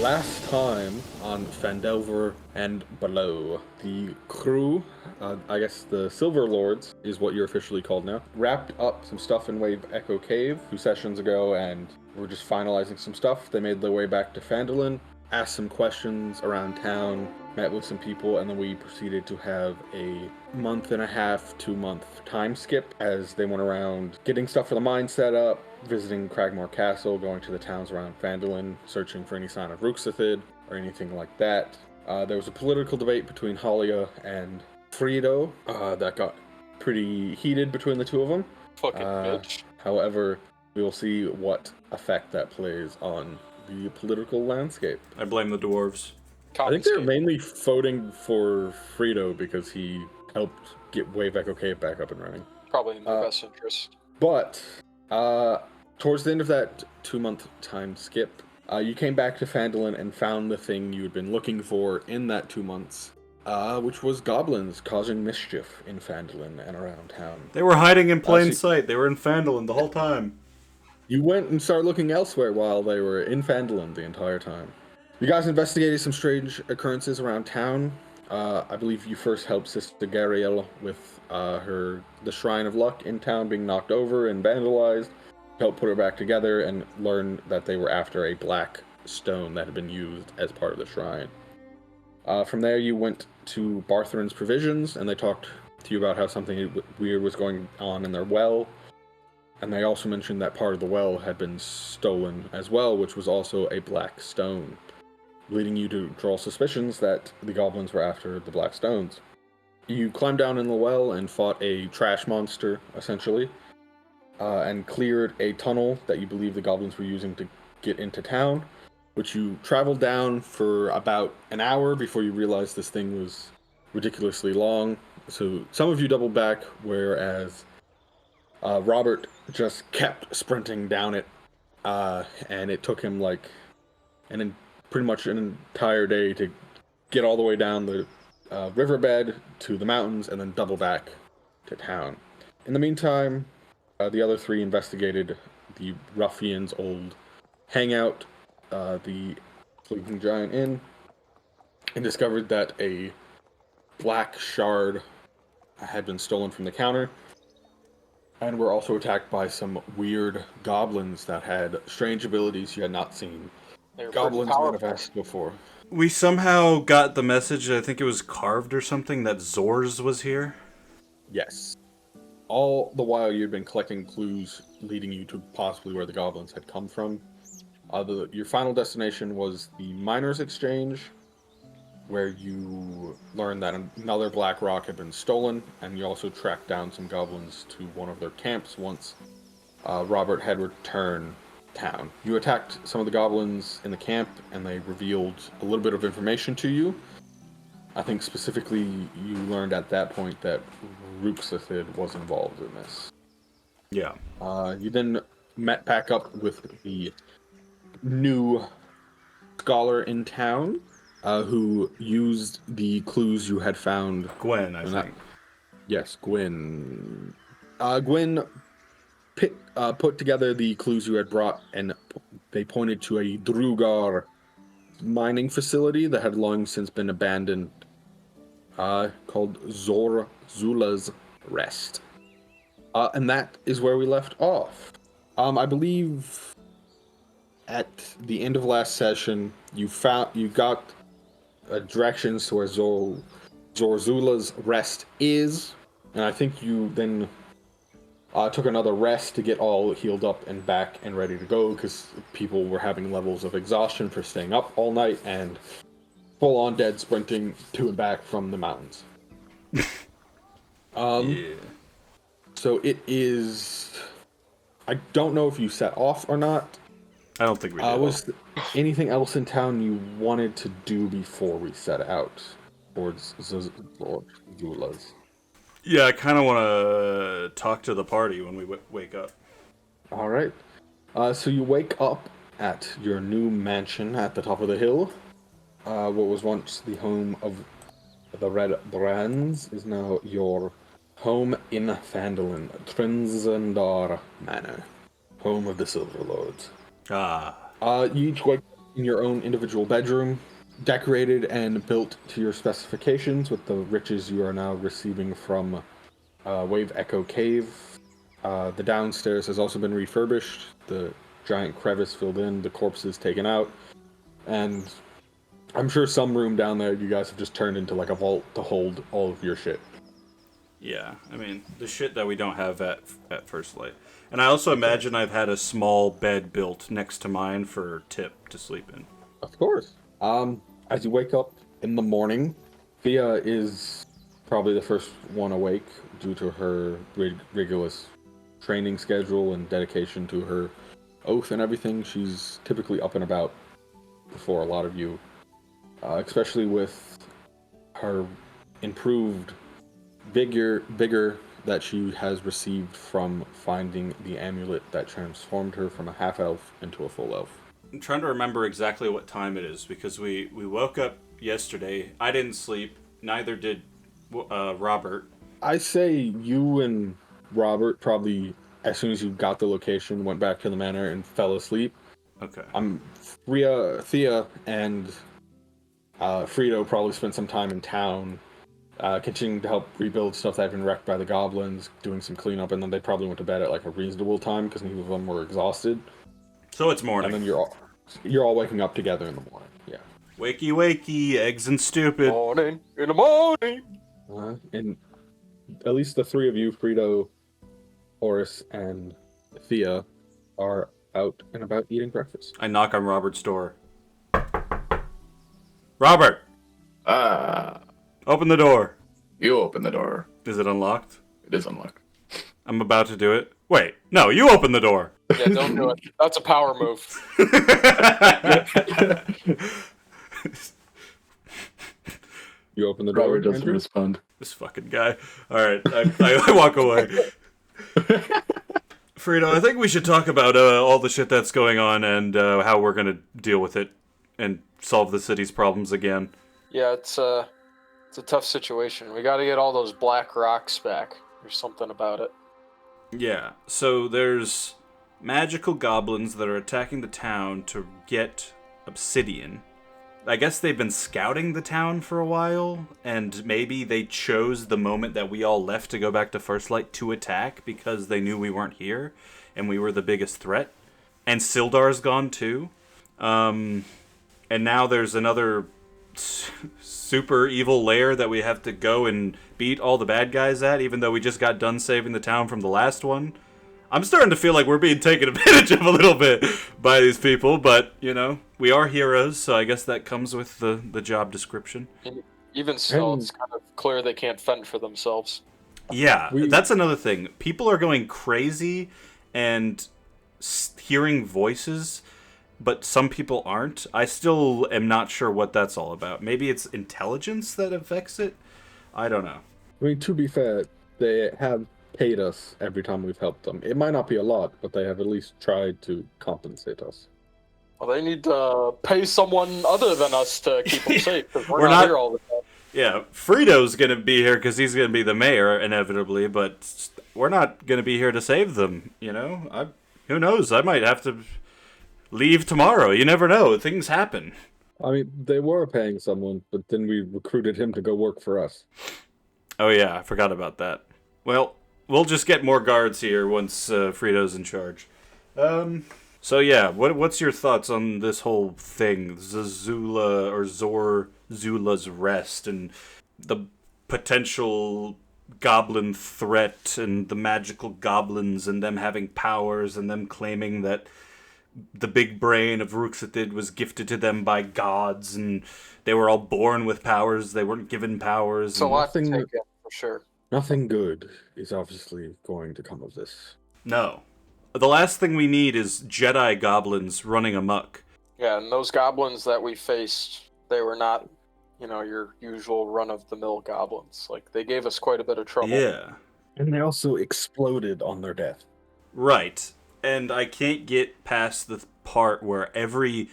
last time on Phandelver and below, the crew, I guess the Silver Lords is what you're officially called now, wrapped up some stuff in Wave Echo Cave 2 sessions ago, and we're just finalizing some stuff. They made their way back to Phandelver, asked some questions around town, met with some people, and then we proceeded to have a 1.5 to 2 month time skip as they went around getting stuff for the mine set up, visiting Cragmore Castle, going to the towns around Phandelver, searching for any sign of Ruxathid or anything like that. There was a political debate between Halia and Friedo that got pretty heated between the two of them. Fucking bitch. However, we will see what effect that plays on the political landscape. I blame the dwarves. I think they're mainly voting for Friedo because he helped get Wave Echo Cave back up and running. Probably in their best interest. But towards the end of that 2-month time skip, you came back to Phandelver and found the thing you had been looking for in that 2 months, which was goblins causing mischief in Phandelver and around town. They were hiding in plain sight. They were in Phandelver the whole time. You went and started looking elsewhere while they were in Phandelver the entire time. You guys investigated some strange occurrences around town. I believe you first helped Sister Gariel with the Shrine of Luck in town being knocked over and vandalized. Helped put her back together and learned that they were after a black stone that had been used as part of the shrine. From there, you went to Bartherin's Provisions, and they talked to you about how something weird was going on in their well. And they also mentioned that part of the well had been stolen as well, which was also a black stone, leading you to draw suspicions that the goblins were after the black stones. You climbed down in the well and fought a trash monster, essentially, and cleared a tunnel that you believe the goblins were using to get into town, which you traveled down for about an hour before you realized this thing was ridiculously long. So some of you doubled back, whereas Robert just kept sprinting down it, and it took him like pretty much an entire day to get all the way down the riverbed to the mountains and then double back to town. In the meantime, the other three investigated the ruffians' old hangout, the Sleeping Giant Inn, and discovered that a black shard had been stolen from the counter, and were also attacked by some weird goblins that had strange abilities you had not seen goblins manifest before. We somehow got the message, I think it was carved or something, that Zorz was here? Yes. All the while you'd been collecting clues leading you to possibly where the goblins had come from. Your final destination was the Miners' Exchange, where you learned that another black rock had been stolen, and you also tracked down some goblins to one of their camps once Robert had returned town. You attacked some of the goblins in the camp, and they revealed a little bit of information to you. I think specifically you learned at that point that Ruxathid was involved in this. Yeah. You then met back up with the new scholar in town, who used the clues you had found. Gwen, I think. Yes, Gwen. Gwen put together the clues you had brought, and they pointed to a Drugar mining facility that had long since been abandoned, called Zorzula's Rest. And that is where we left off. I believe at the end of last session, you got directions to where Zorzula's Rest is, and I think you then took another rest to get all healed up and back and ready to go, because people were having levels of exhaustion for staying up all night and full-on dead sprinting to and back from the mountains. Yeah. So it is... I don't know if you set off or not. I don't think we did. Was anything else in town you wanted to do before we set out towards Zula's? Yeah, I kind of want to talk to the party when we wake up. All right. So you wake up at your new mansion at the top of the hill. What was once the home of the Red Brands is now your home in Phandelver, Trinzendar Manor, home of the Silver Lords. Ah. You each wake in your own individual bedroom, decorated and built to your specifications with the riches you are now receiving from Wave Echo Cave. The downstairs has also been refurbished, the giant crevice filled in, the corpses taken out, and I'm sure some room down there you guys have just turned into like a vault to hold all of your shit. Yeah, I mean, the shit that we don't have at First Light. And I also imagine I've had a small bed built next to mine for Tip to sleep in. Of course. As you wake up in the morning, Thea is probably the first one awake due to her rigorous training schedule and dedication to her oath and everything. She's typically up and about before a lot of you, especially with her improved vigor that she has received from finding the amulet that transformed her from a half-elf into a full elf. I'm trying to remember exactly what time it is, because we woke up yesterday. I didn't sleep. Neither did Robert. I say you and Robert probably, as soon as you got the location, went back to the manor and fell asleep. Okay. Thea and Frito probably spent some time in town, continuing to help rebuild stuff that had been wrecked by the goblins, doing some cleanup, and then they probably went to bed at like a reasonable time because neither of them were exhausted. So it's morning. And then you're all waking up together in the morning. Yeah. Wakey, wakey, eggs and stupid. Morning in the morning. And at least the three of you, Frito, Horace, and Thea, are out and about eating breakfast. I knock on Robert's door. Robert! Open the door. You open the door. Is it unlocked? It is unlocked. I'm about to do it. Wait, no, you open the door. Yeah, don't do it. That's a power move. You open the door. Robert doesn't Andrew? respond. This fucking guy. Alright, I walk away. Frito, I think we should talk about all the shit that's going on and how we're going to deal with it and solve the city's problems again. Yeah, it's a tough situation. We got to get all those black rocks back. There's something about it. Yeah, so there's magical goblins that are attacking the town to get obsidian. I guess they've been scouting the town for a while, and maybe they chose the moment that we all left to go back to First Light to attack because they knew we weren't here, and we were the biggest threat. And Sildar's gone too. And now there's another super evil lair that we have to go and beat all the bad guys at, even though we just got done saving the town from the last one. I'm starting to feel like we're being taken advantage of a little bit by these people, but, you know, we are heroes, so I guess that comes with the job description. And even still, it's kind of clear they can't fend for themselves. Yeah, that's another thing. People are going crazy and hearing voices, but some people aren't. I still am not sure what that's all about. Maybe it's intelligence that affects it? I don't know. I mean, to be fair, they have paid us every time we've helped them. It might not be a lot, but they have at least tried to compensate us. Well, they need to pay someone other than us to keep them safe, because we're We're not not- here all the time. Yeah, Frito's going to be here because he's going to be the mayor, inevitably, but we're not going to be here to save them, you know? Who knows? I might have to leave tomorrow. You never know. Things happen. I mean, they were paying someone, but then we recruited him to go work for us. Oh, yeah, I forgot about that. Well, we'll just get more guards here once Frito's in charge. So, yeah, what's your thoughts on this whole thing? Zorzula or Zorzula's rest and the potential goblin threat and the magical goblins and them having powers and them claiming that the big brain of Ruxatid was gifted to them by gods and they were all born with powers, they weren't given powers. It's a And lot to nothing- take in, for sure. Nothing good is obviously going to come of this. no. The last thing we need is Jedi goblins running amok. Yeah, and those goblins that we faced, they were not, your usual run-of-the-mill goblins. Like, they gave us quite a bit of trouble. Yeah. And they also exploded on their death. Right. And I can't get past the part where every,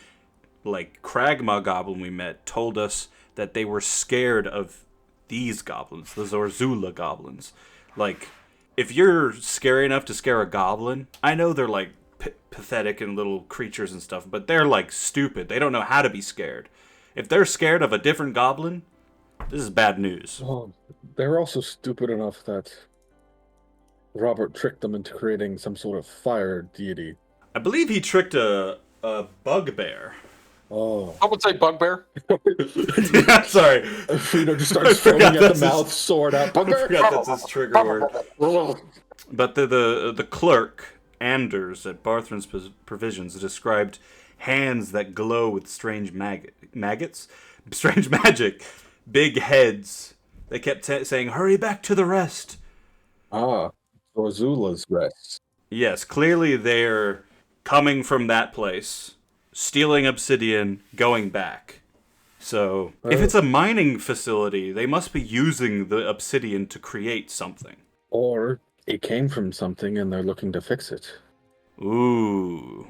Kragma goblin we met told us that they were scared of these goblins, the Zorzula goblins. Like, if you're scary enough to scare a goblin, I know they're, pathetic and little creatures and stuff, but they're like stupid. They don't know how to be scared. If they're scared of a different goblin, this is bad news. Oh, they're also stupid enough that Robert tricked them into creating some sort of fire deity. I believe he tricked a bugbear. Oh. I would say bugbear. Sorry. Just starts foaming at the mouth, sword out. I forgot that's his trigger word. But the clerk, Anders, at Barthren's Provisions, described hands that glow with strange maggots? Strange magic. Big heads. They kept saying, hurry back to the rest. Ah, Zorzula's rest. Yes, clearly they're coming from that place, stealing obsidian, going back. So, if it's a mining facility, they must be using the obsidian to create something. Or it came from something and they're looking to fix it. Ooh.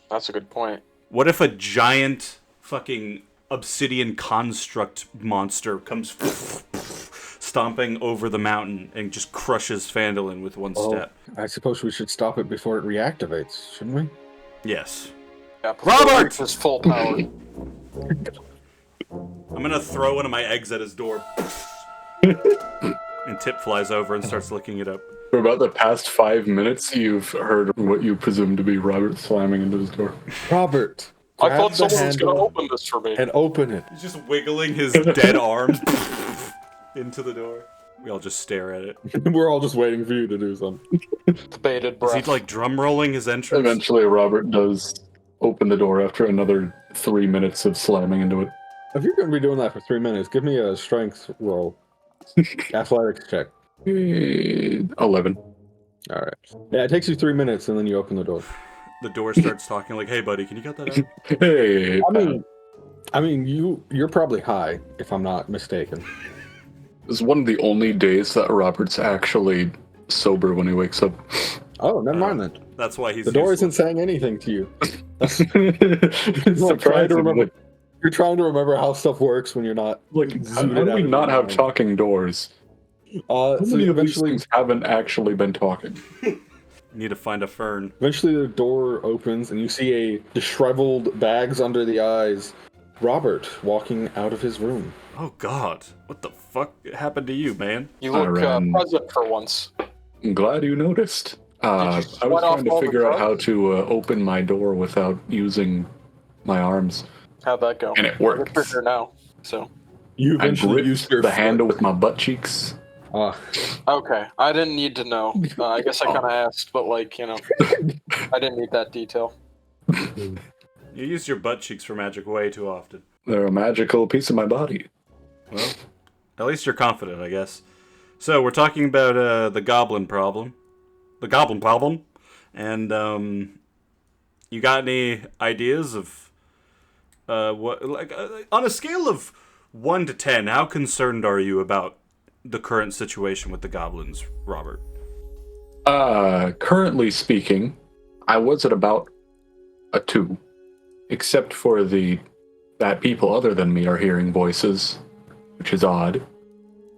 That's a good point. What if a giant fucking obsidian construct monster comes stomping over the mountain and just crushes Phandelver with one step? I suppose we should stop it before it reactivates, shouldn't we? Yes. Yeah, Robert! His full power. I'm gonna throw one of my eggs at his door. And Tip flies over and starts looking it up. For about the past 5 minutes, you've heard what you presume to be Robert slamming into his door. Robert! I thought grab the someone was going to handle open this for me. and open it. He's just wiggling his dead arms into the door. We all just stare at it. We're all just waiting for you to do something. The bated Is breath. he like drum rolling his entrance? Eventually, Robert does open the door after another 3 minutes of slamming into it. If you're going to be doing that for 3 minutes, give me a strength roll. Athletics check. 11. All right. Yeah, it takes you 3 minutes and then you open the door. The door starts talking like, "Hey, buddy, can you cut that out?" Hey, I mean, you're probably high, if I'm not mistaken. this is one of the only days that Robert's actually sober when he wakes up. Oh, never mind then. That's why he's The door useless. isn't saying anything to you. Like, trying to remember. You're trying to remember how stuff works when you're not. Like, how zooted do out we of not your have mind. talking doors? So How many you of these eventually, things haven't actually been talking? Need to find a fern. eventually the door opens and you see a disheveled, bags under the eyes, Robert walking out of his room. Oh God, what the fuck happened to you, man? You look ran. present for once. I'm glad you noticed. I was sweat off trying to all the figure out drugs? how to open my door without using my arms. How'd that go? And it You're works. here now, so. You I eventually use gripped your the foot. handle with my butt cheeks. Okay, I didn't need to know. I guess I kind of asked, but I didn't need that detail. You use your butt cheeks for magic way too often. They're a magical piece of my body. Well, at least you're confident, I guess. So we're talking about the goblin problem. The goblin problem. And you got any ideas of what on a scale of 1 to 10, how concerned are you about the current situation with the goblins, Robert? Currently speaking, I was at about a 2. Except for that people other than me are hearing voices, which is odd.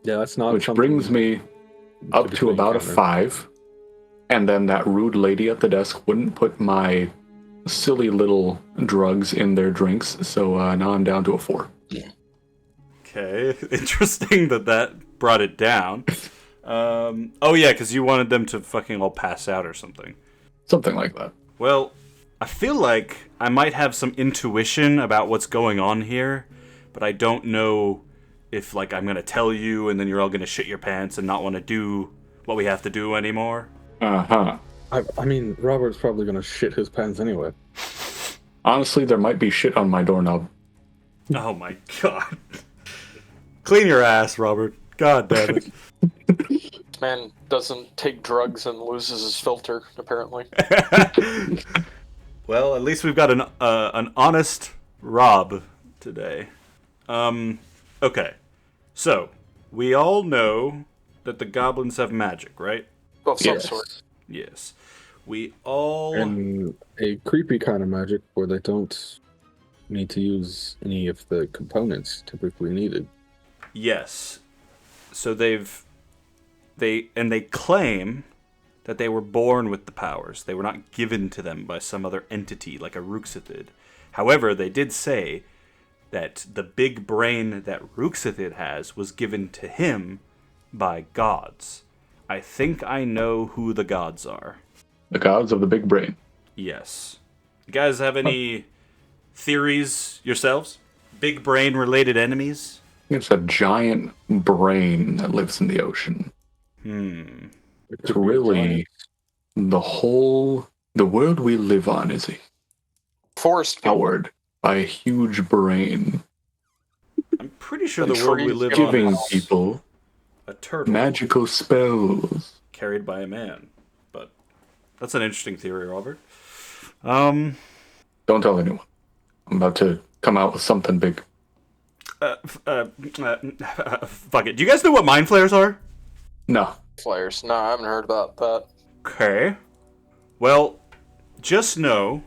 Yeah, that's not. Which something brings me up to typically about a encounter. 5. And then that rude lady at the desk wouldn't put my silly little drugs in their drinks, so now I'm down to a 4. Okay, interesting that brought it down. Oh yeah, because you wanted them to fucking all pass out or something. Something like that. Well, I feel like I might have some intuition about what's going on here, but I don't know if I'm gonna tell you and then you're all gonna shit your pants and not want to do what we have to do anymore. Uh-huh. I mean, Robert's probably gonna shit his pants anyway. Honestly, there might be shit on my doorknob. Oh my god. Clean your ass, Robert. God damn it. This man doesn't take drugs and loses his filter, apparently. Well, at least we've got an honest Rob today. Okay. So, we all know that the goblins have magic, right? Of some Yes. sort. Yes. We all... And a creepy kind of magic where they don't need to use any of the components typically needed. Yes. So they claim that they were born with the powers. They were not given to them by some other entity like a Ruxithid. However, they did say that the big brain that Ruxithid has was given to him by gods. I think I know who the gods are. The gods of the big brain. Yes. You guys have any theories yourselves? Big brain related enemies? It's a giant brain that lives in the ocean. It's really the world we live on is Forest people. powered by a huge brain, I'm pretty sure The the world we trees live giving on giving is people a turtle magical spells. carried by a man. But that's an interesting theory, Robert. Don't tell anyone. I'm about to come out with something big. Fuck it. Do you guys know what mind flayers are? No. Flares. No, I haven't heard about that. Okay. Well, just know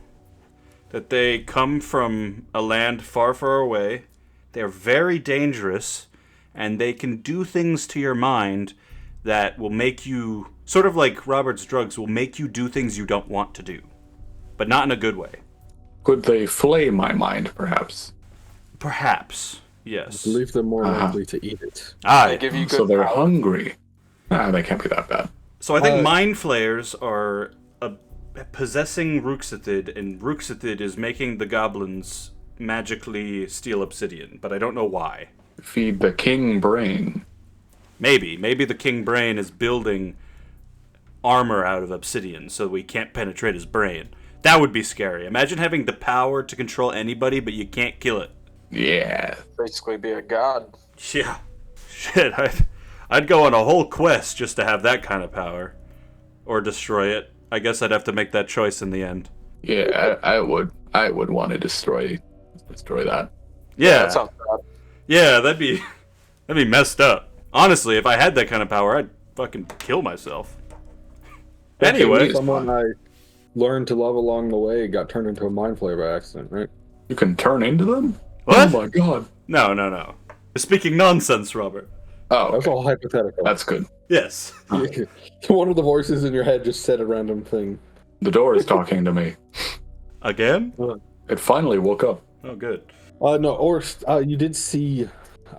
that they come from a land far, far away. They're very dangerous, and they can do things to your mind that will make you, sort of like Robert's drugs, will make you do things you don't want to do. But not in a good way. Could they flay my mind, perhaps? Perhaps. Yes. I believe they're more likely to eat it. They give you good So they're power. hungry. They can't be that bad. So I think mind flayers are possessing Ruxithid, and Ruxithid is making the goblins magically steal obsidian, but I don't know why. Feed the king brain. Maybe the king brain is building armor out of obsidian so we can't penetrate his brain. That would be scary. Imagine having the power to control anybody, but you can't kill it. Yeah. Basically be a god. Yeah. Shit, I'd go on a whole quest just to have that kind of power. Or destroy it. I guess I'd have to make that choice in the end. Yeah, I would want to destroy that. Yeah. That sounds bad. Yeah, that'd be messed up. Honestly, if I had that kind of power, I'd fucking kill myself. Anyway, Someone I learned to love along the way got turned into a mind flayer by accident, right? You can turn into them? What? Oh my god. No. You're speaking nonsense, Robert. Oh, That's okay. all hypothetical. That's good. Yes. One of the voices in your head just said a random thing. The door is talking to me. Again? It finally woke up. Oh, good. No, or you did see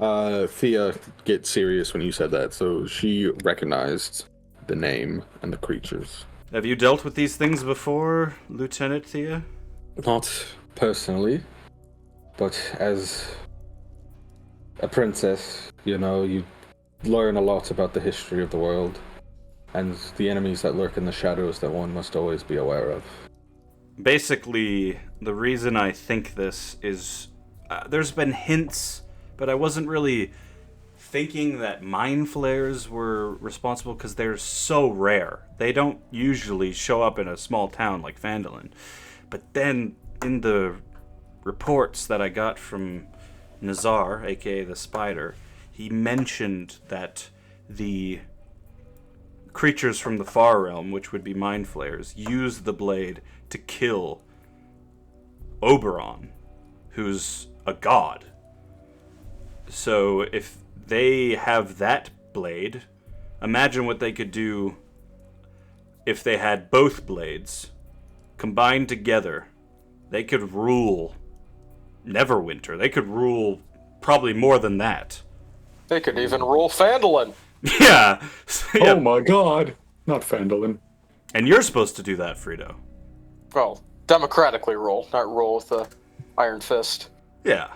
Thea get serious when you said that, so she recognized the name and the creatures. Have you dealt with these things before, Lieutenant Thea? Not personally, but as a princess, you learn a lot about the history of the world and the enemies that lurk in the shadows that one must always be aware of. Basically, the reason I think this is there's been hints, but I wasn't really thinking that mind flayers were responsible because they're so rare. They don't usually show up in a small town like Phandelver. But then in the reports that I got from Nazar, aka the Spider, he mentioned that the creatures from the Far Realm, which would be mind flayers, use the blade to kill Oberon, who's a god. So if they have that blade, imagine what they could do if they had both blades combined together. They could rule Neverwinter. They could rule probably more than that. They could even rule Phandelver. Yeah. Yeah. Oh my god. Not Phandelver. And you're supposed to do that, Frito. Well, democratically rule, not rule with the iron fist. Yeah.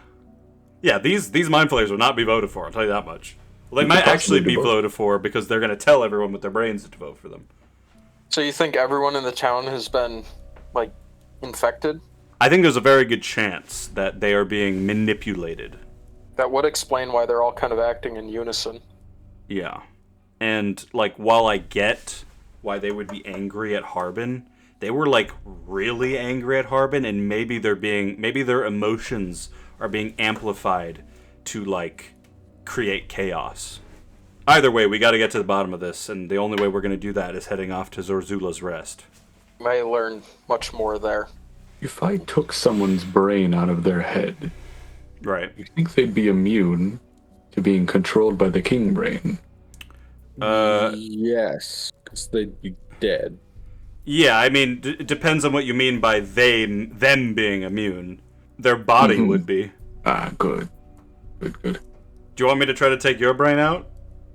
Yeah, these mind flayers will not be voted for, I'll tell you that much. Well, they You might could actually possibly be do both. voted for because they're going to tell everyone with their brains to vote for them. So you think everyone in the town has been, infected? I think there's a very good chance that they are being manipulated. That would explain why they're all kind of acting in unison. Yeah. And, while I get why they would be angry at Harbin, they were, really angry at Harbin, and maybe their emotions are being amplified to, create chaos. Either way, we gotta get to the bottom of this, and the only way we're gonna do that is heading off to Zorzula's Rest. May learn much more there. If I took someone's brain out of their head, Right. you think they'd be immune to being controlled by the king brain? Yes, because dead. Yeah, I mean, it depends on what you mean by them being immune. Their body would be. Ah, good. Good. Do you want me to try to take your brain out?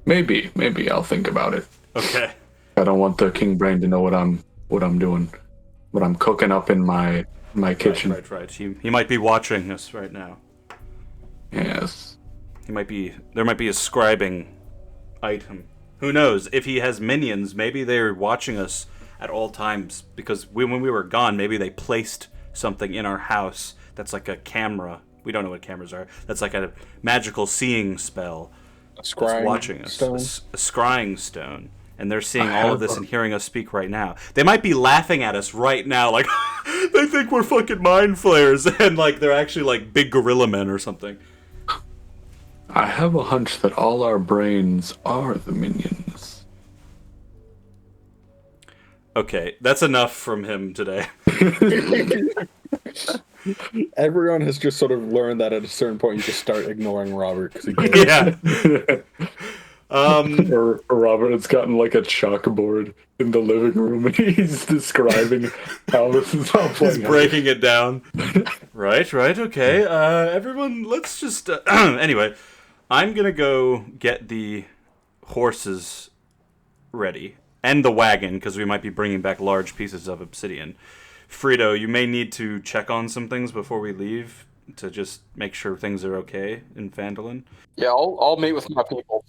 Maybe I'll think about it. Okay. I don't want the king brain to know what I'm doing, what I'm cooking up in my kitchen. Right. He might be watching us right now. Yes. There might be a scribing item. Who knows? If he has minions, maybe they're watching us at all times, because when we were gone, maybe they placed something in our house that's like a camera. We don't know what cameras are. That's like a magical seeing spell. A scrying watching us. stone. A scrying stone. And they're seeing all of this and hearing us speak right now. They might be laughing at us right now, like, they think we're fucking mind flayers, and like they're actually like big gorilla men or something. I have a hunch that all our brains are the minions. Okay, that's enough from him today. Everyone has just sort of learned that at a certain point you just start ignoring Robert because he Yeah. Or Robert has gotten like a chalkboard in the living room and he's describing how this is all playing He's breaking it down. Right, okay. Everyone, let's just... Anyway, I'm gonna go get the horses ready. And the wagon, because we might be bringing back large pieces of obsidian. Frito, you may need to check on some things before we leave to just make sure things are okay in Phandelver. Yeah, I'll meet with my people.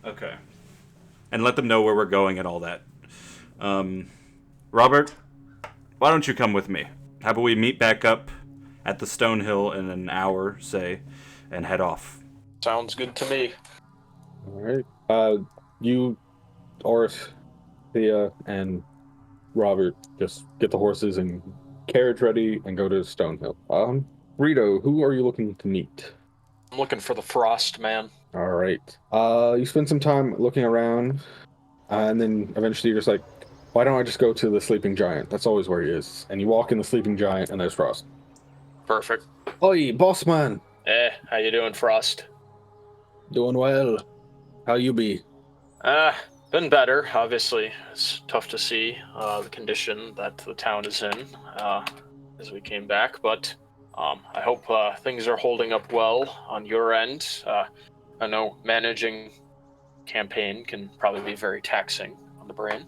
Okay. And let them know where we're going and all that. Robert, why don't you come with me? How about we meet back up at the Stone Hill in an hour, say, and head off? Sounds good to me. Alright. You, Oris, Thea, and Robert just get the horses and carriage ready and go to Stonehill. Rito, who are you looking to meet? I'm looking for the Frost Man. Alright. You spend some time looking around, and then eventually you're just like, why don't I just go to the Sleeping Giant? That's always where he is. And you walk in the Sleeping Giant, and there's Frost. Perfect. Oi, boss man! How you doing, Frost? Doing well. How you be? Been better, obviously. It's tough to see the condition that the town is in as we came back, but I hope things are holding up well on your end. I know managing campaign can probably be very taxing on the brain.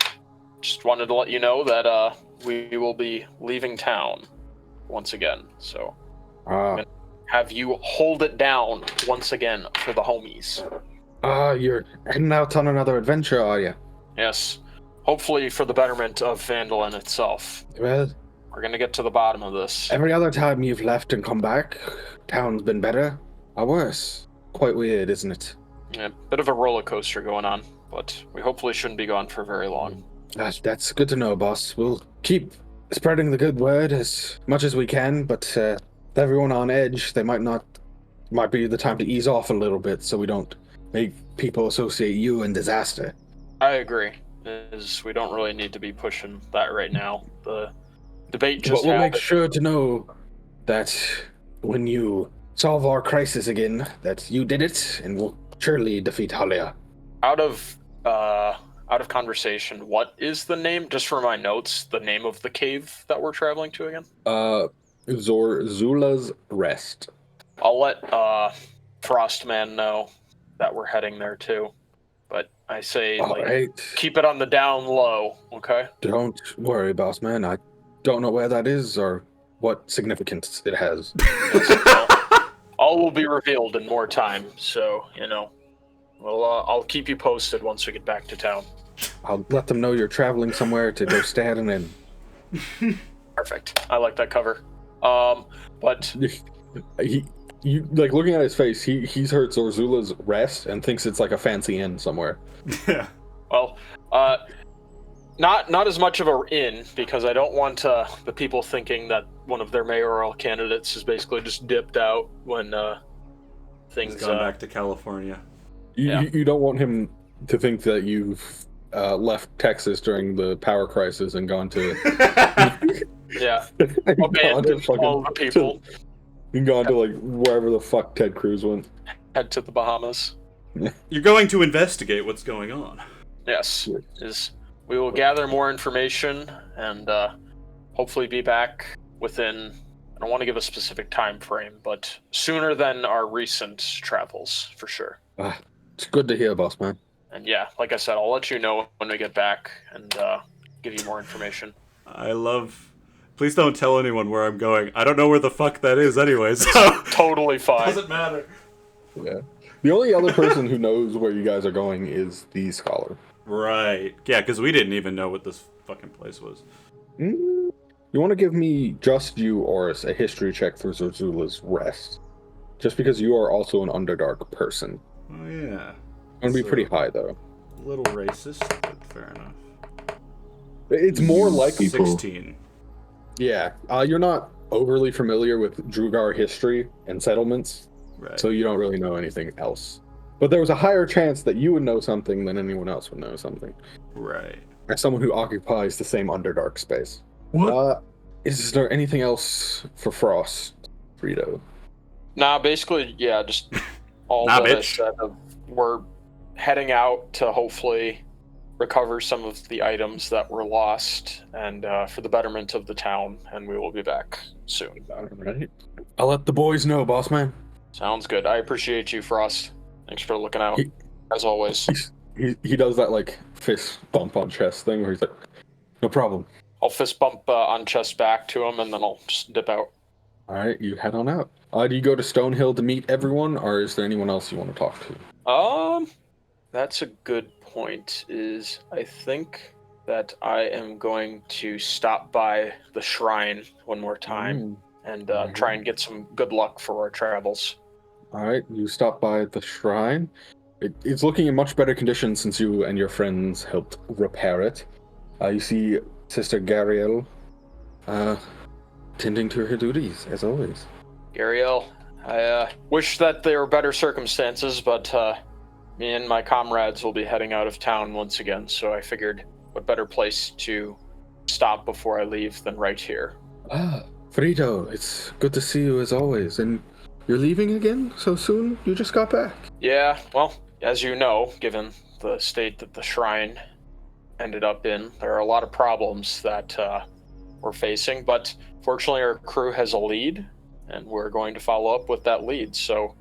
Just wanted to let you know that we will be leaving town once again, so I'm gonna have you hold it down once again for the homies. You're heading out on another adventure, are you? Yes. Hopefully for the betterment of Phandelver itself. Well, We're gonna get to the bottom of this. every other time you've left and come back, town's been better or worse. Quite weird, isn't it? Yeah, bit of a roller coaster going on, but we hopefully shouldn't be gone for very long. That's good to know, boss. We'll keep spreading the good word as much as we can, but with everyone on edge, might be the time to ease off a little bit so we don't make people associate you and disaster. I agree. We don't really need to be pushing that right now. The debate just But we'll make happened. sure to know that when you solve our crisis again, that you did it, and we'll surely defeat Halia. Out of conversation, what is the name, just for my notes, the name of the cave that we're traveling to again? Zorzula's Rest. I'll let Frostman know that we're heading there too. But I say, Alright. keep it on the down low, okay? Don't worry, boss man. I don't know where that is or what significance it has. All will be revealed in more time, so, I'll keep you posted once we get back to town. I'll let them know you're traveling somewhere to go standing in. Perfect. I like that cover. But You like looking at his face. He's heard Zorzula's Rest and thinks it's like a fancy inn somewhere. Yeah. well, not as much of a inn, because I don't want the people thinking that one of their mayoral candidates is basically just dipped out when things He's gone back to California. You don't want him to think that you've left Texas during the power crisis and gone to yeah, gone to abandoned all the people. gone to like wherever the fuck Ted Cruz went. Head to the Bahamas. You're going to investigate what's going on. Yes, is we will gather more information and hopefully be back within, I don't want to give a specific time frame, but sooner than our recent travels, for sure. It's good to hear, boss man. And yeah, like I said, I'll let you know when we get back and give you more information. I love... Please don't tell anyone where I'm going. I don't know where the fuck that is anyway, so... Totally fine. Doesn't matter. Yeah. The only other person who knows where you guys are going is the scholar. Right. Yeah, because we didn't even know what this fucking place was. You want to give me, just you, Oris, a history check for Zorzula's rest. Just because you are also an Underdark person. Oh, yeah. It's going to be pretty high, though. A little racist, but fair enough. It's more likely... 16. Yeah. You're not overly familiar with Drugar history and settlements, Right. so you don't really know anything else. But there was a higher chance that you would know something than anyone else would know something. Right. As someone who occupies the same Underdark space. What? Is there anything else for Frost, Frito? Nah, basically, yeah, just all Nah, that I bitch. said. We're heading out to hopefully recover some of the items that were lost and for the betterment of the town, and we will be back soon. All right. I'll let the boys know, boss man. Sounds good. I appreciate you, Frost. Thanks for looking out, as always. He does that, like, fist bump on chest thing where he's like, no problem. I'll fist bump on chest back to him, and then I'll just dip out. All right, you head on out. Do you go to Stonehill to meet everyone, or is there anyone else you want to talk to? That's a good point. I think that I am going to stop by the shrine one more time and try and get some good luck for our travels. All right, you stop by the shrine. It's looking in much better condition since you and your friends helped repair it. You see Sister Gariel tending to her duties, as always. Gariel, I wish that there were better circumstances, but me and my comrades will be heading out of town once again, so I figured what better place to stop before I leave than right here. Frito, it's good to see you as always. And you're leaving again so soon? You just got back. Yeah, well, as you know, given the state that the shrine ended up in, there are a lot of problems that we're facing, but fortunately our crew has a lead, and we're going to follow up with that lead, so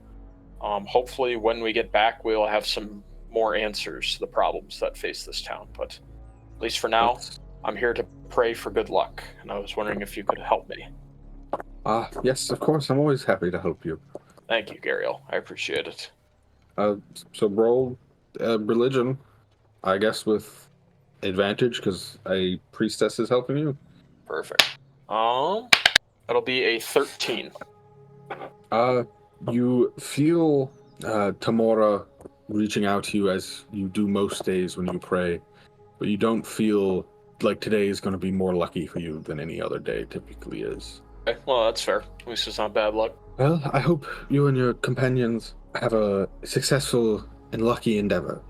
hopefully when we get back we'll have some more answers to the problems that face this town, but at least for now, I'm here to pray for good luck, and I was wondering if you could help me. Yes, of course, I'm always happy to help you. Thank you, Gariel. I appreciate it. So roll religion, I guess, with advantage, because a priestess is helping you. Perfect. That'll be a 13. You feel Tamora reaching out to you as you do most days when you pray, but you don't feel like today is going to be more lucky for you than any other day typically is. Okay, well, that's fair. At least it's not bad luck. Well, I hope you and your companions have a successful and lucky endeavor.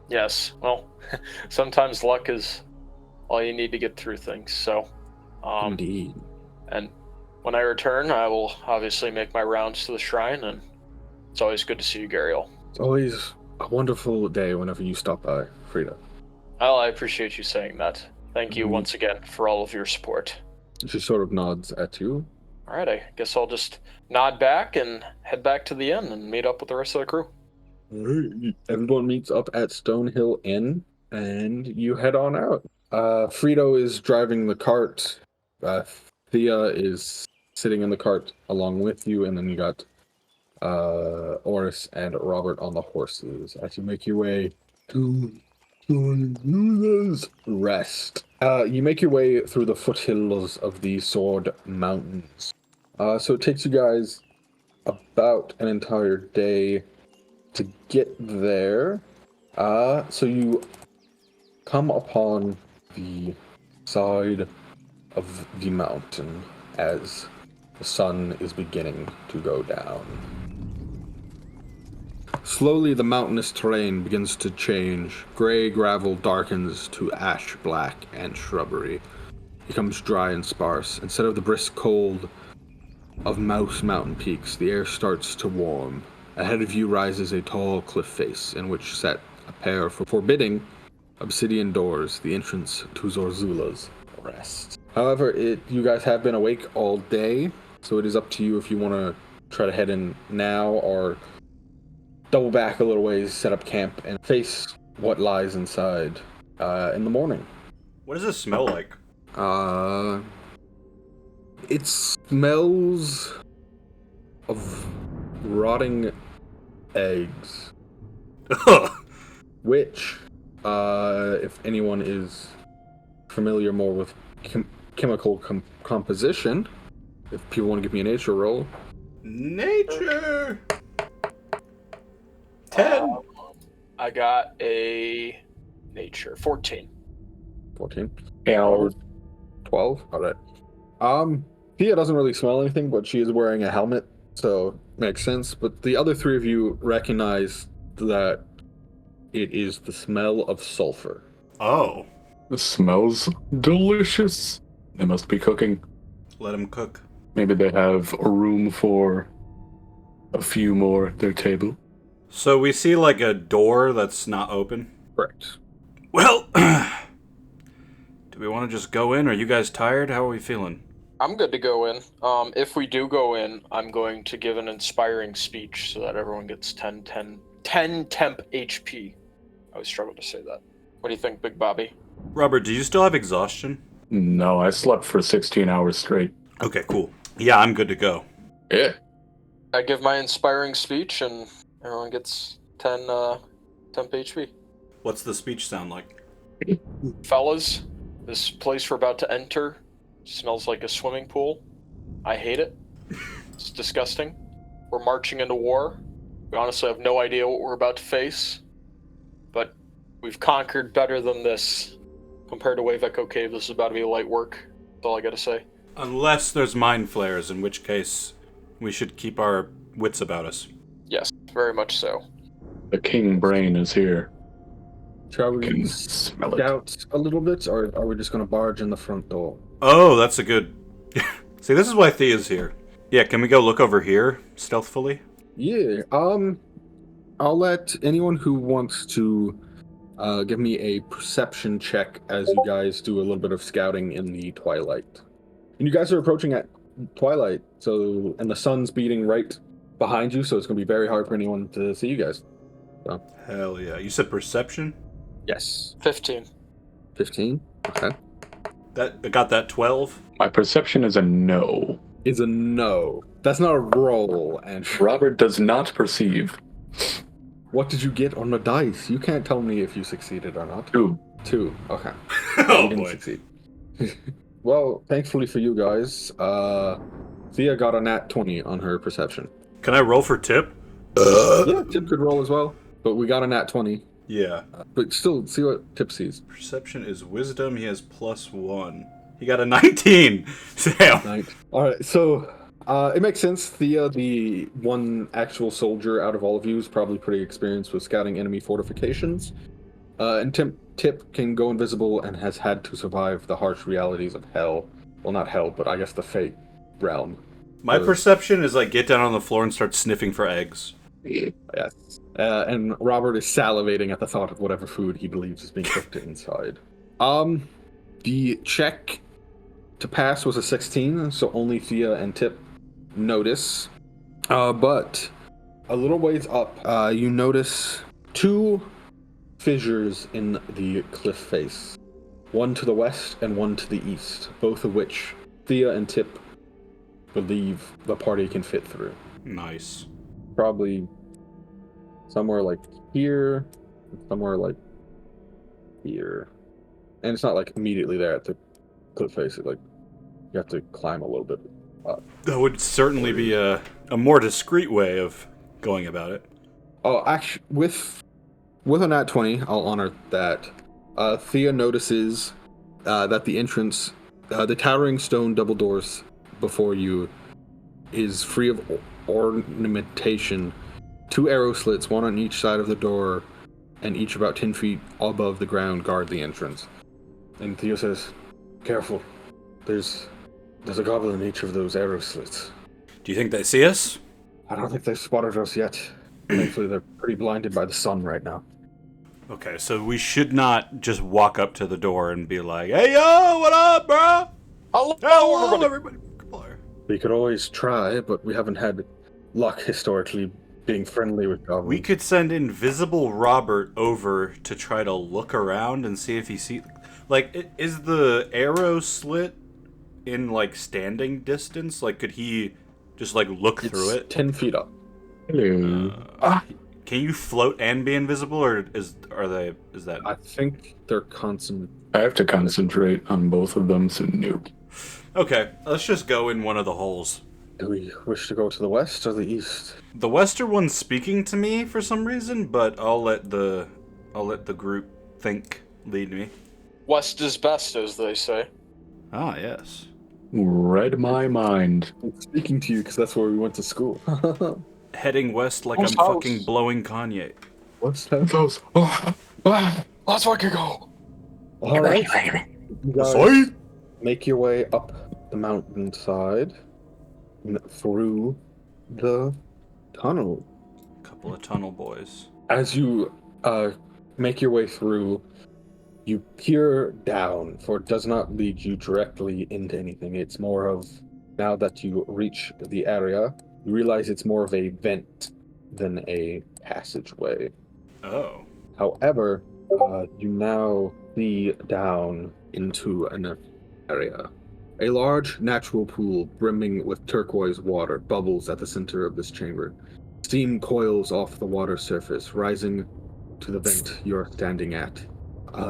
Yes, well, sometimes luck is all you need to get through things, so... Indeed. And when I return, I will obviously make my rounds to the shrine, and it's always good to see you, Gariel. It's always a wonderful day whenever you stop by, Frida. Well, I appreciate you saying that. Thank you once again for all of your support. She sort of nods at you. All right, I guess I'll just nod back and head back to the inn and meet up with the rest of the crew. Everyone meets up at Stonehill Inn, and you head on out. Frito is driving the cart. Thea is sitting in the cart along with you, and then you got Oris and Robert on the horses as you make your way to Zorzula's rest. You make your way through the foothills of the Sword Mountains. So it takes you guys about an entire day to get there. So you come upon the side of the mountain as the sun is beginning to go down. Slowly, the mountainous terrain begins to change. Gray gravel darkens to ash black, and shrubbery becomes dry and sparse. Instead of the brisk cold of Mouse Mountain peaks, the air starts to warm. Ahead of you rises a tall cliff face in which sat a pair of forbidding obsidian doors, the entrance to Zorzula's rest. However, you guys have been awake all day, so it is up to you if you want to try to head in now or double back a little ways, set up camp, and face what lies inside in the morning. What does this smell like? It smells of rotting eggs. Which, if anyone is familiar more with chemical composition, if people want to give me a nature roll. Nature! 10. I got a nature 14. 14. 12. 12? Alright. Thea doesn't really smell anything, but she is wearing a helmet, so makes sense. But the other three of you recognize that it is the smell of sulfur. Oh. This smells delicious. They must be cooking. Let them cook. Maybe they have room for a few more at their table. So we see like a door that's not open. Correct. Well, do we want to just go in? Are you guys tired? How are we feeling? I'm good to go in. If we do go in, I'm going to give an inspiring speech so that everyone gets 10 temp HP. I always struggle to say that. What do you think, Big Bobby? Robert, do you still have exhaustion? No, I slept for 16 hours straight. Okay, cool. Yeah, I'm good to go. Yeah. I give my inspiring speech and everyone gets 10 temp HP. What's the speech sound like? Fellas, this place we're about to enter smells like a swimming pool. I hate it. It's disgusting. We're marching into war. We honestly have no idea what we're about to face. But we've conquered better than this. Compared to Wave Echo Cave, this is about to be light work. That's all I gotta say. Unless there's mind flares, in which case we should keep our wits about us. Yes, very much so. The king brain is here. Shall we Can smell it. scout a little bit, or are we just going to barge in the front door? Oh, that's a good... See, this is why Thea's here. Yeah, can we go look over here, stealthily? Yeah, I'll let anyone who wants to give me a perception check as you guys do a little bit of scouting in the twilight. And you guys are approaching at twilight, and the sun's beating right behind you, so it's going to be very hard for anyone to see you guys. So. Hell yeah. You said perception? Yes. 15. 15? Okay. I got that 12? My perception is a no. Is a no. That's not a roll, Andrew. Robert does not perceive. What did you get on the dice? You can't tell me if you succeeded or not. 2. 2. Okay. Oh, You didn't boy. succeed. Well, thankfully for you guys, Thea got a nat 20 on her perception. Can I roll for tip? Yeah, Tip could roll as well, but we got a nat 20. Yeah. But still, see what Tip sees. Perception is wisdom. He has +1. He got a 19. Damn. Right. Alright, so it makes sense. Thea, the one actual soldier out of all of you, is probably pretty experienced with scouting enemy fortifications. And Tip can go invisible and has had to survive the harsh realities of hell. Well, not hell, but I guess the fate realm. My perception is like get down on the floor and start sniffing for eggs. Yes. And Robert is salivating at the thought of whatever food he believes is being cooked inside. The check to pass was a 16, so only Thea and Tip notice. But a little ways up, you notice 2 fissures in the cliff face. One to the west and one to the east, both of which Thea and Tip believe the party can fit through. Nice. Probably somewhere like here, somewhere like here. And it's not like immediately there at the cliff face. It's like you have to climb a little bit up. That would certainly be a more discreet way of going about it. Oh, actually, with a nat 20, I'll honor that. Thea notices that the entrance, the towering stone double doors before you, is free of ornamentation. 2 arrow slits, one on each side of the door, and each about 10 feet above the ground guard the entrance. And Thea says, "Careful. There's a goblin in each of those arrow slits." Do you think they see us? I don't think they've spotted us yet. Thankfully, they're pretty blinded by the sun right now. Okay, so we should not just walk up to the door and be like, "Hey, yo, what up, bro? Hello, Everybody." Markiplier. We could always try, but we haven't had luck historically being friendly with goblins. We could send Invisible Robert over to try to look around and see if he sees... Like, is the arrow slit in, like, standing distance? Like, could he just, like, look through it? 10 feet up. Hello. Can you float and be invisible, or is that... I think they're constant. I have to concentrate on both of them, so nope. Okay, let's just go in one of the holes. Do we wish to go to the west or the east? The western one's speaking to me for some reason, but I'll let the group lead me. West is best, as they say. Ah, yes. Read my mind. I'm speaking to you because that's where we went to school. Heading west like Whose I'm house? fucking blowing Kanye. What's that? Those. Let's fucking go. All right. You guys make your way up the mountainside and through the tunnel. Couple of tunnel boys. As you make your way through, you peer down, for it does not lead you directly into anything. It's more of, now that you reach the area, you realize it's more of a vent than a passageway. Oh. However, you now see down into an area. A large natural pool brimming with turquoise water bubbles at the center of this chamber. Steam coils off the water surface, rising to the vent you're standing at.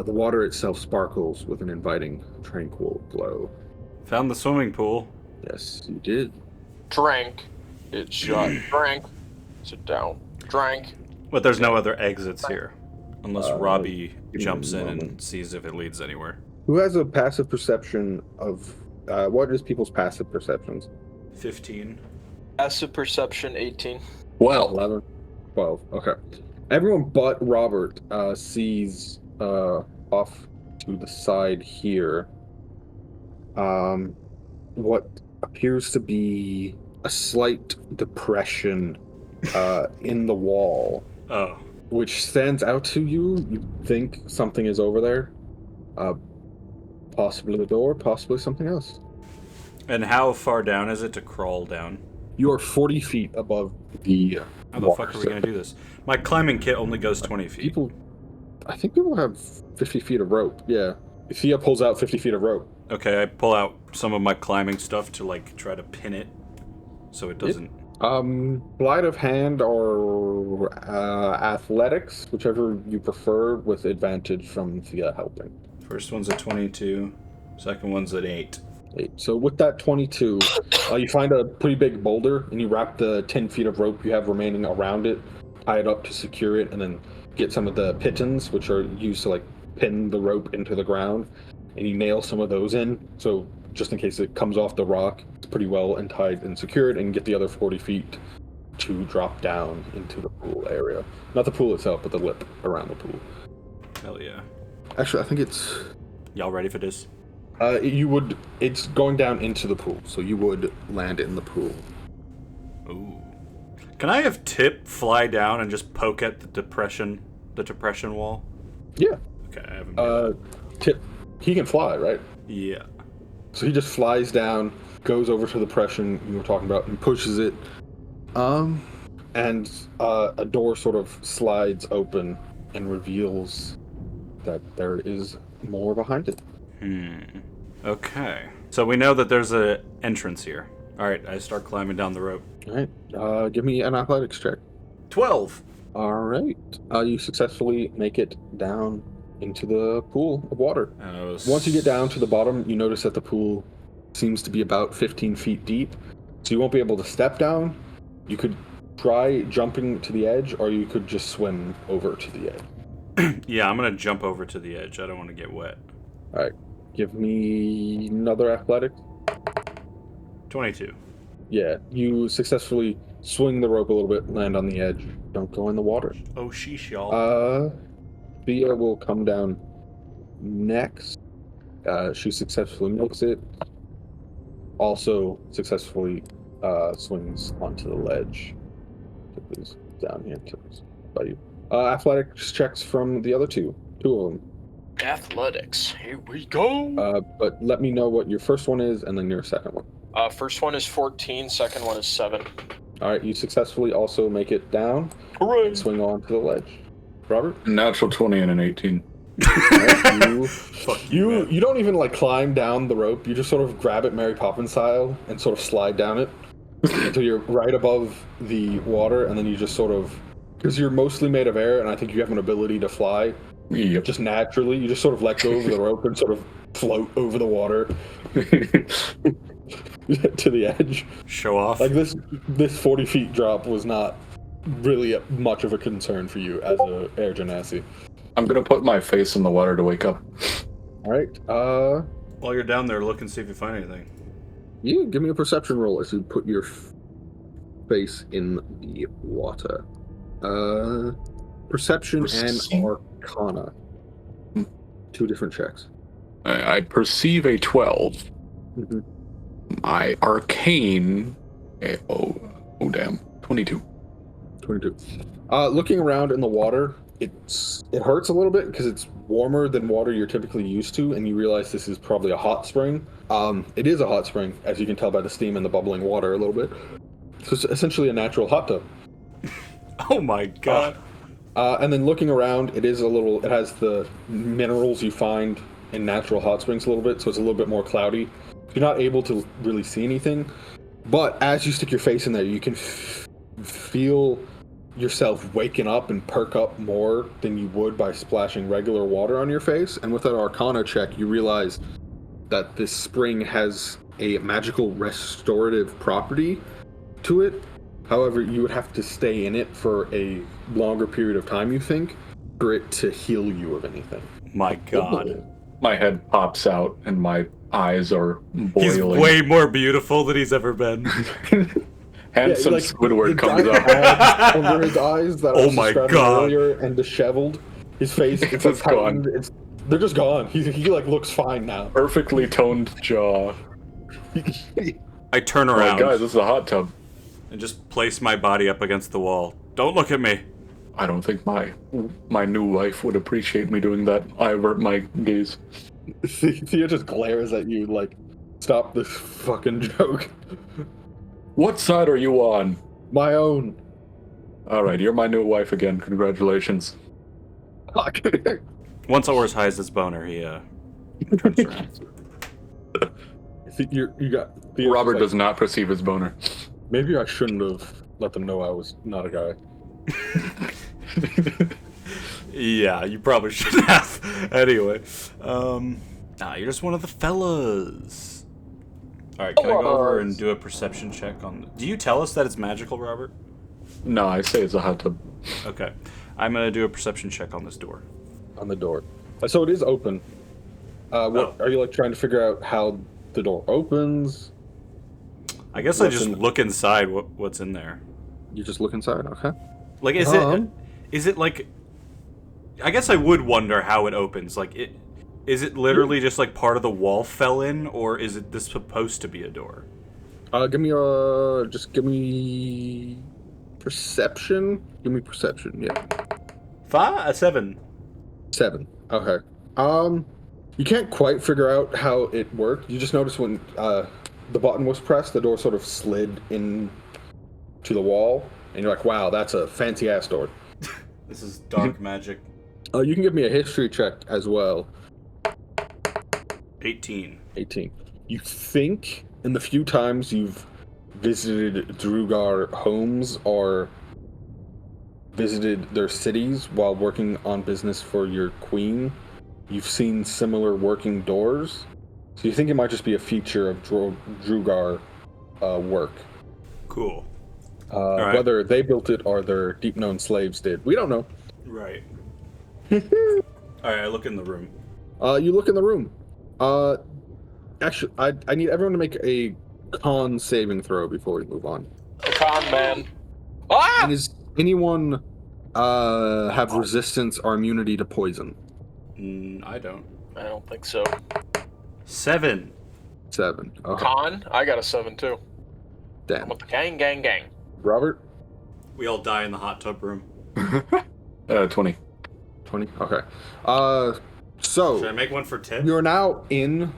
The water itself sparkles with an inviting, tranquil glow. Found the swimming pool. Yes, you did. Drank. It shut. Drank. Sit down. Drank. But there's no other exits here. Unless Robbie give me jumps a in and moment. sees if it leads anywhere. Who has a passive perception of... what is people's passive perceptions? 15. Passive perception 18. Well, 11? 12. Okay. Everyone but Robert sees off to the side here what appears to be a slight depression in the wall, Oh. which stands out to you. You think something is over there. Possibly the door, possibly something else. And how far down is it to crawl down? You are 40 feet above the How the fuck are we gonna do this? My climbing kit only goes 20 feet. I think people have 50 feet of rope. Yeah. Thea pulls out 50 feet of rope. Okay, I pull out some of my climbing stuff to, like, try to pin it so it doesn't... Sleight of hand or athletics, whichever you prefer, with advantage from Thea helping. First one's a 22, second one's an 8. So with that 22, you find a pretty big boulder, and you wrap the 10 feet of rope you have remaining around it, tie it up to secure it, and then get some of the pitons, which are used to, like, pin the rope into the ground, and you nail some of those in, so just in case it comes off the rock, it's pretty well and tied and secured, and get the other 40 feet to drop down into the pool area. Not the pool itself, but the lip around the pool. Hell yeah. Actually, I think it's... Y'all ready for this? It's going down into the pool, so you would land in the pool. Ooh. Can I have Tip fly down and just poke at the depression wall? Yeah. Okay, I haven't. Tip, he can fly, right? Yeah. So he just flies down, goes over to the depression you were talking about, and pushes it. And a door sort of slides open and reveals that there is more behind it. Okay. So we know that there's an entrance here. Alright, I start climbing down the rope. Alright, give me an athletics check. 12! Alright. You successfully make it down into the pool of water. Once you get down to the bottom, you notice that the pool seems to be about 15 feet deep. So you won't be able to step down. You could try jumping to the edge, or you could just swim over to the edge. Yeah, I'm gonna jump over to the edge. I don't want to get wet. Alright. Give me another athletic. 22. Yeah, you successfully swing the rope a little bit, land on the edge. Don't go in the water. Oh, sheesh, y'all. Thea will come down next. She successfully makes it. Also successfully swings onto the ledge. Tip is down here. Tip is by you. Athletics checks from the other two of them. Athletics. Here we go. But let me know what your first one is, and then your second one. First one is 14. Second one is 7. All right, you successfully also make it down. Hooray! And swing on to the ledge. Robert? Natural 20 and an 18. You don't even like climb down the rope. You just sort of grab it Mary Poppins style and sort of slide down it until you're right above the water, and then you just sort of, because you're mostly made of air, and I think you have an ability to fly. Yep. Just naturally, you just sort of let go of the rope and sort of float over the water to the edge. Show off. Like this 40 feet drop was not really much of a concern for you as a air genasi. I'm gonna put my face in the water to wake up. All right. While you're down there, look and see if you find anything. You give me a perception roll as you put your face in the water. Perception and Arcana. 2 different checks. I perceive a 12. Mm-hmm. My arcane. Oh damn. 22. 22. Looking around in the water, it hurts a little bit because it's warmer than water you're typically used to, and you realize this is probably a hot spring. It is a hot spring, as you can tell by the steam and the bubbling water a little bit. So it's essentially a natural hot tub. Oh my god. And then looking around, it has the minerals you find in natural hot springs a little bit, so it's a little bit more cloudy. You're not able to really see anything, but as you stick your face in there, you can feel yourself waking up and perk up more than you would by splashing regular water on your face. And with that Arcana check, you realize that this spring has a magical restorative property to it. However, you would have to stay in it for a longer period of time, you think, for it to heal you of anything. My god. My head pops out and my eyes are boiling. He's way more beautiful than he's ever been. Handsome like, Squidward comes up. Under his eyes that I was describing earlier and disheveled. His face, it's like gone. They're just gone. He like looks fine now. Perfectly toned jaw. I turn around. Oh, guys, this is a hot tub. And just place my body up against the wall. Don't look at me. I don't think my new wife would appreciate me doing that. I avert my gaze. Thea just glares at you like, stop this fucking joke. What side are you on? My own. Alright, you're my new wife again. Congratulations. Once Oars hides his boner, he turns around. You got Thea's Robert like, does not perceive his boner. Maybe I shouldn't have let them know I was not a guy. Yeah, you probably should have. Anyway, you're just one of the fellas. All right, can I go over and do a perception check on? Do you tell us that it's magical, Robert? No, I say it's a hot tub. Okay, I'm gonna do a perception check on this door. On the door. So it is open. What are you like trying to figure out how the door opens? I guess I just look inside. What's in there? You just look inside, okay? Like, is it like? I guess I would wonder how it opens. Like, is it literally just like part of the wall fell in, or is it this supposed to be a door? Give me perception. Give me perception. Yeah. 7. 7. Okay. You can't quite figure out how it worked. You just notice when the button was pressed, the door sort of slid in to the wall, and you're like, "Wow, that's a fancy ass door." This is dark magic. You can give me a history check as well. 18. 18. You think in the few times you've visited Drugar homes or visited their cities while working on business for your queen, you've seen similar working doors. So you think it might just be a feature of Drugar work. Cool. Right. Whether they built it or their deep-known slaves did. We don't know. Right. Alright, I look in the room. You look in the room. Actually, I need everyone to make a con saving throw before we move on. Con man. Ah! And does anyone have resistance or immunity to poison? I don't. I don't think so. 7. 7. Okay. Con? I got a 7 too. Damn. I'm with the gang. Robert? We all die in the hot tub room. 20. 20. Okay. So Should I make one for Tip? you're now in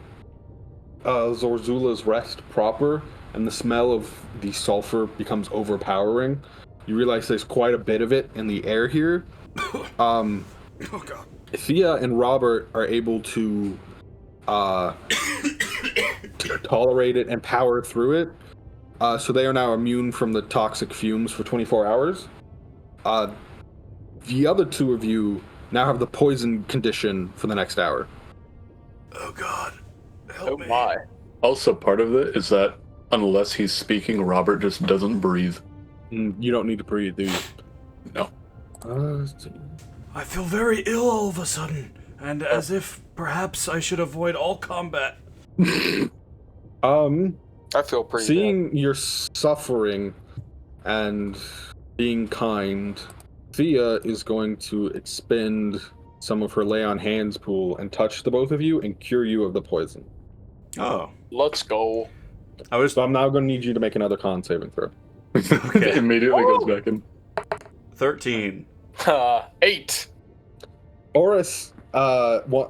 Zorzula's Rest proper, and the smell of the sulfur becomes overpowering. You realize there's quite a bit of it in the air here. Oh god. Thea and Robert are able to tolerate it and power through it. So they are now immune from the toxic fumes for 24 hours. The other two of you now have the poison condition for the next hour. Oh god. Help me. my. Also, part of it is that unless he's speaking, Robert just doesn't breathe. You don't need to breathe, do you? No. I feel very ill all of a sudden, and as if perhaps I should avoid all combat. I feel pretty Seeing your suffering and being kind, Thea is going to expend some of her lay on hands pool and touch the both of you and cure you of the poison. Oh. bad. Let's go. So I'm now going to need you to make another con saving throw. Okay. Immediately goes back in. 13. 8. Oris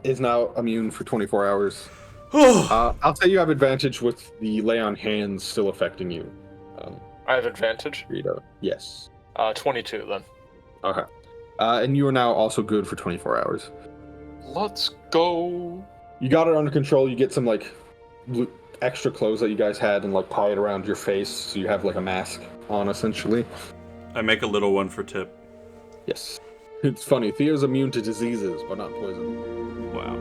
is now immune for 24 hours. Oh. I'll say you have advantage with the lay on hands still affecting you. I have advantage. Rita. Yes. 22 then. Okay. And you are now also good for 24 hours. Let's go. You got it under control. You get some like extra clothes that you guys had and like tie it around your face so you have like a mask on essentially. I make a little one for Tip. Yes. It's funny. Thea's immune to diseases, but not poison. Wow.